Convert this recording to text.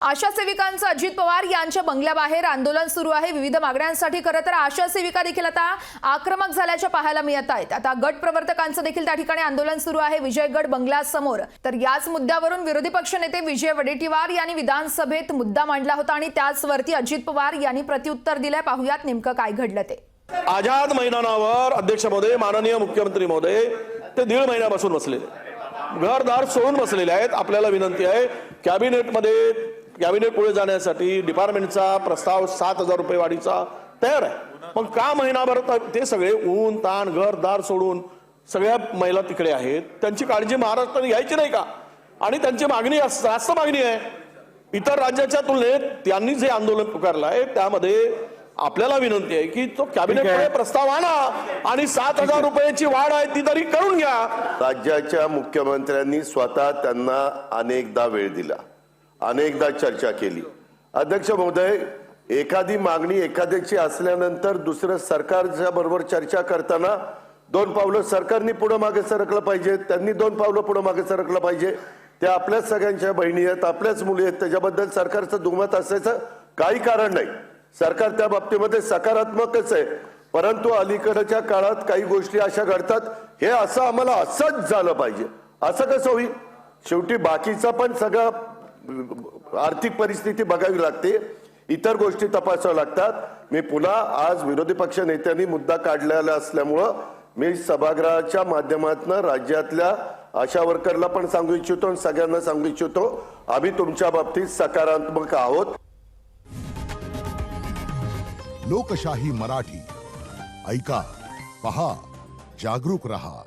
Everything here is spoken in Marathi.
आशा सेविकांचं अजित पवार यांच्या बंगल्याबाहेर आंदोलन सुरू आहे। विविध मागण्यांसाठी खरं तर आशा सेविका देखील आता आक्रमक झाल्याचे पाहायला मिळत आहेत। आता गट प्रवर्तकांचं देखील त्या ठिकाणी आंदोलन सुरू आहे विजयगड बंगल्यासमोर। तर याच मुद्द्यावरून विरोधी पक्षनेते विजय वडेट्टीवार यांनी विधानसभेत मुद्दा मांडला होता आणि त्याचवरती अजित पवार यांनी प्रत्युत्तर दिले। पाहूयात नेमकं काय घडलं ते। आझाद मैदानावर अध्यक्ष महोदय, माननीय मुख्यमंत्री महोदय ते दीड महिन्यापासून बसलेले, घरदार सोडून बसलेले आहेत। आपल्याला विनंती आहे, कॅबिनेट पुढे जाण्यासाठी डिपार्टमेंटचा प्रस्ताव 7,000 रुपये वाढीचा तयार आहे। पण का महिनाभर ते सगळे ऊन ताण घरदार सोडून सगळ्या महिला तिकडे आहेत, त्यांची काळजी महाराष्ट्राने घ्यायची नाही का? आणि त्यांची मागणी जास्त मागणी आहे इतर राज्याच्या तुलनेत। त्यांनी जे आंदोलन पुकारलं आहे त्यामध्ये आपल्याला विनंती आहे की तो कॅबिनेटमध्ये प्रस्ताव आणा आणि 7,000 रुपयाची वाढ आहे ती तरी करून घ्या। राज्याच्या मुख्यमंत्र्यांनी स्वतः त्यांना अनेकदा वेळ दिला, अनेकदा चर्चा केली। अध्यक्ष महोदय, एखादी मागणी एखाद्याची असल्यानंतर दुसरं सरकारच्या बरोबर चर्चा करताना 2 पावलं सरकारने पुढे मागे सरकलं पाहिजे, त्यांनी 2 पावलं पुढे मागे सरकलं पाहिजे। त्या आपल्याच सगळ्यांच्या बहिणी आहेत, आपल्याच मुली आहेत, त्याच्याबद्दल सरकारचं दुमत असायचं काही कारण नाही। सरकार त्या बाबतीमध्ये सकारात्मकच आहे, परंतु अलीकडच्या काळात काही गोष्टी अशा घडतात, हे असं आम्हाला असंच झालं पाहिजे असं कसं होईल? शेवटी बाकीचा पण सगळं आर्थिक परिस्थिती बघावी लागते, इतर गोष्टी तपासाव्या लागतात। मी पुन्हा आज विरोधी पक्ष नेत्यांनी मुद्दा काढलेला असल्यामुळं मी सभागृहाच्या माध्यमातून राज्यातल्या आशा वर्करला पण सांगू इच्छितो आणि सगळ्यांना सांगू इच्छितो, आम्ही तुमच्या बाबतीत सकारात्मक आहोत। लोकशाही मराठी ऐका, पहा, जागरूक रहा।